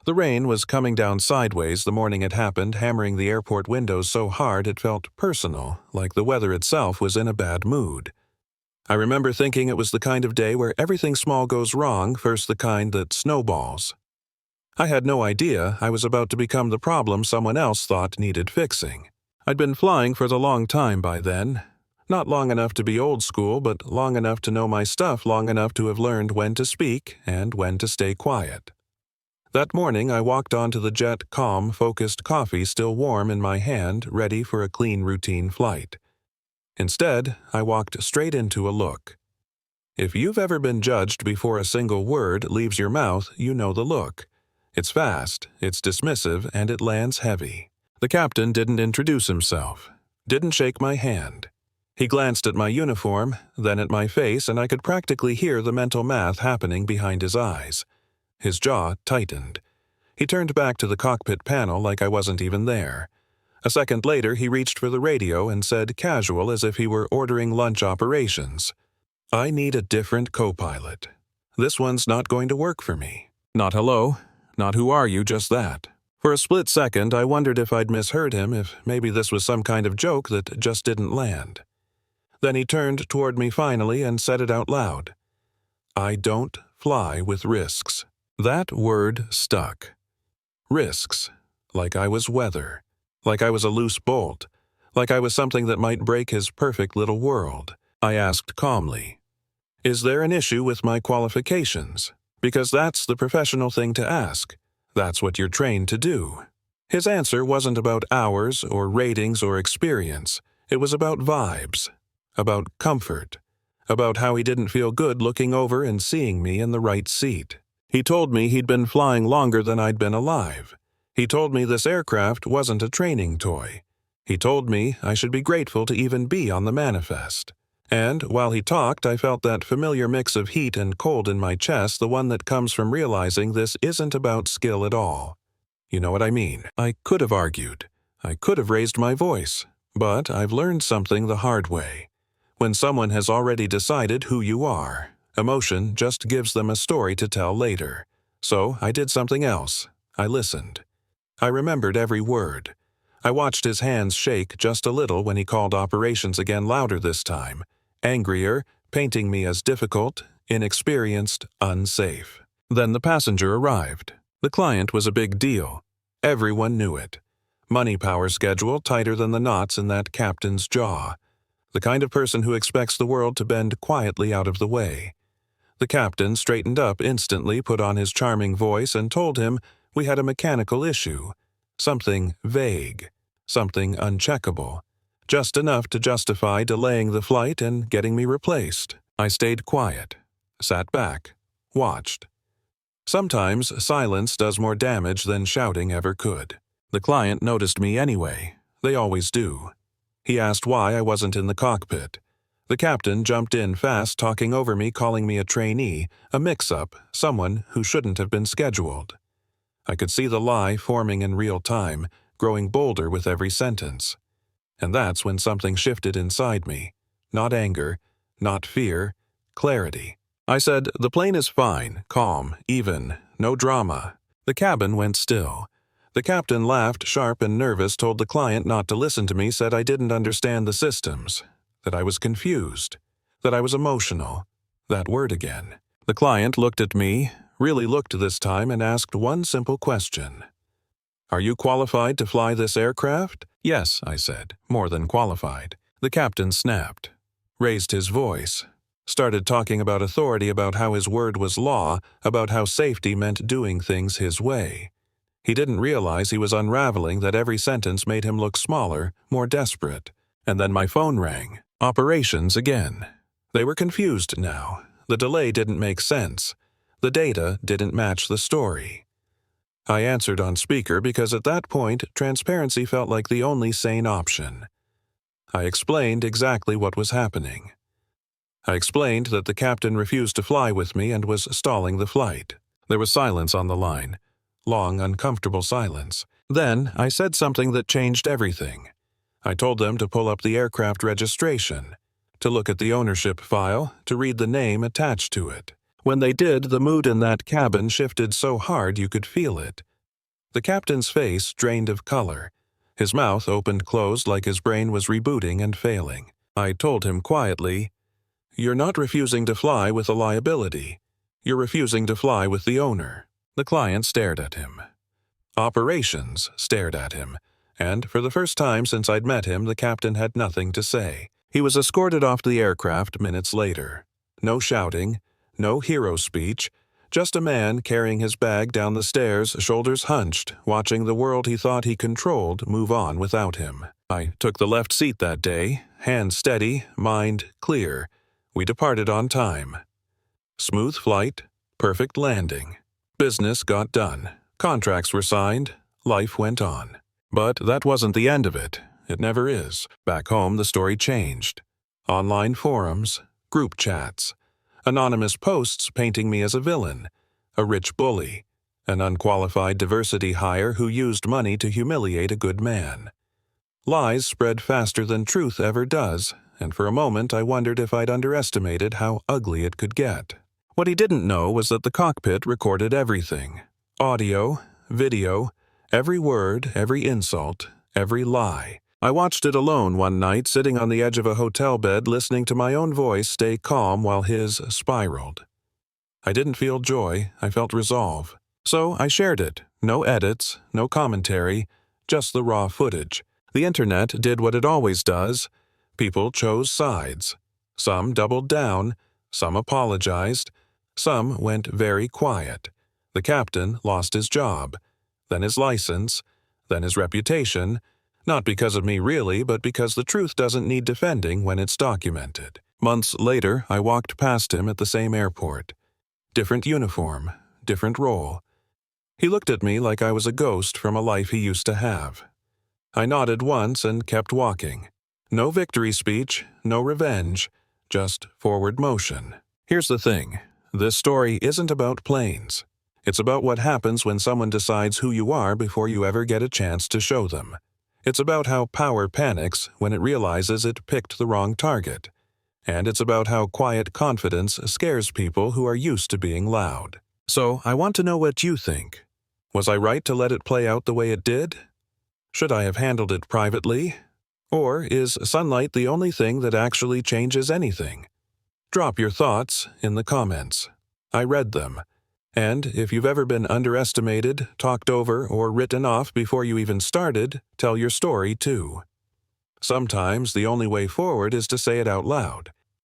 The rain was coming down sideways the morning it happened, hammering the airport windows so hard it felt personal, like the weather itself was in a bad mood. I remember thinking it was the kind of day where everything small goes wrong, first the kind that snowballs. I had no idea I was about to become the problem someone else thought needed fixing. I'd been flying for the long time by then. Not long enough to be old school, but long enough to know my stuff, long enough to have learned when to speak and when to stay quiet. That morning I walked onto the jet, calm, focused coffee still warm in my hand, ready for a clean routine flight. Instead, I walked straight into a look. If you've ever been judged before a single word leaves your mouth, you know the look. It's fast, it's dismissive, and it lands heavy. The captain didn't introduce himself, didn't shake my hand. He glanced at my uniform, then at my face, and I could practically hear the mental math happening behind his eyes. His jaw tightened. He turned back to the cockpit panel like I wasn't even there. A second later, he reached for the radio and said casual as if he were ordering lunch operations, "I need a different Copilot. This one's not going to work for me." Not hello, not who are you, just that. For a split second, I wondered if I'd misheard him, if maybe this was some kind of joke that just didn't land. Then he turned toward me finally and said it out loud. "I don't fly with risks." That word stuck. Risks. Like I was weather. Like I was a loose bolt. Like I was something that might break his perfect little world. I asked calmly, "Is there an issue with my qualifications?" Because that's the professional thing to ask. That's what you're trained to do. His answer wasn't about hours or ratings or experience. It was about vibes. About comfort. About how he didn't feel good looking over and seeing me in the right seat. He told me he'd been flying longer than I'd been alive. He told me this aircraft wasn't a training toy. He told me I should be grateful to even be on the manifest. And while he talked, I felt that familiar mix of heat and cold in my chest, the one that comes from realizing this isn't about skill at all. You know what I mean? I could have argued. I could have raised my voice. But I've learned something the hard way. When someone has already decided who you are, emotion just gives them a story to tell later. So I did something else. I listened. I remembered every word. I watched his hands shake just a little when he called operations again, louder this time. Angrier, painting me as difficult, inexperienced, unsafe. Then the passenger arrived. The client was a big deal. Everyone knew it. Money power schedule tighter than the knots in that captain's jaw. The kind of person who expects the world to bend quietly out of the way. The captain straightened up instantly, put on his charming voice, and told him we had a mechanical issue. Something vague. Something uncheckable. Just enough to justify delaying the flight and getting me replaced. I stayed quiet. Sat back. Watched. Sometimes silence does more damage than shouting ever could. The client noticed me anyway. They always do. He asked why I wasn't in the cockpit. The captain jumped in fast, talking over me, calling me a trainee, a mix-up, someone who shouldn't have been scheduled. I could see the lie forming in real time, growing bolder with every sentence. And that's when something shifted inside me. Not anger, not fear, clarity. I said, "The plane is fine, calm, even, no drama." The cabin went still. The captain laughed, sharp and nervous, told the client not to listen to me, said I didn't understand the systems, that I was confused, that I was emotional. That word again. The client looked at me, really looked this time, and asked one simple question. "Are you qualified to fly this aircraft?" "Yes," I said, "more than qualified." The captain snapped, raised his voice, started talking about authority, about how his word was law, about how safety meant doing things his way. He didn't realize he was unraveling, that every sentence made him look smaller, more desperate. And then my phone rang. Operations again. They were confused now. The delay didn't make sense. The data didn't match the story. I answered on speaker because at that point, transparency felt like the only sane option. I explained exactly what was happening. I explained that the captain refused to fly with me and was stalling the flight. There was silence on the line. Long, uncomfortable silence. Then I said something that changed everything. I told them to pull up the aircraft registration, to look at the ownership file, to read the name attached to it. When they did, the mood in that cabin shifted so hard you could feel it. The captain's face drained of color. His mouth opened-closed like his brain was rebooting and failing. I told him quietly, "You're not refusing to fly with a liability. You're refusing to fly with the owner." The client stared at him. Operations stared at him, and for the first time since I'd met him, the captain had nothing to say. He was escorted off the aircraft minutes later. No shouting, no hero speech, just a man carrying his bag down the stairs, shoulders hunched, watching the world he thought he controlled move on without him. I took the left seat that day, hands steady, mind clear. We departed on time. Smooth flight, perfect landing. Business got done. Contracts were signed. Life went on. But that wasn't the end of it. It never is. Back home, the story changed. Online forums, group chats, anonymous posts painting me as a villain, a rich bully, an unqualified diversity hire who used money to humiliate a good man. Lies spread faster than truth ever does, and for a moment I wondered if I'd underestimated how ugly it could get. What he didn't know was that the cockpit recorded everything. Audio, video, every word, every insult, every lie. I watched it alone one night, sitting on the edge of a hotel bed, listening to my own voice stay calm while his spiraled. I didn't feel joy, I felt resolve. So I shared it. No edits, no commentary, just the raw footage. The internet did what it always does. People chose sides. Some doubled down, some apologized, some went very quiet. The captain lost his job, then his license, then his reputation, not because of me really, but because the truth doesn't need defending when it's documented. Months later, I walked past him at the same airport. Different uniform, different role. He looked at me like I was a ghost from a life he used to have. I nodded once and kept walking. No victory speech, no revenge, just forward motion. Here's the thing. This story isn't about planes. It's about what happens when someone decides who you are before you ever get a chance to show them. It's about how power panics when it realizes it picked the wrong target. And it's about how quiet confidence scares people who are used to being loud. So I want to know what you think. Was I right to let it play out the way it did? Should I have handled it privately? Or is sunlight the only thing that actually changes anything? Drop your thoughts in the comments. I read them. And if you've ever been underestimated, talked over, or written off before you even started, tell your story too. Sometimes the only way forward is to say it out loud.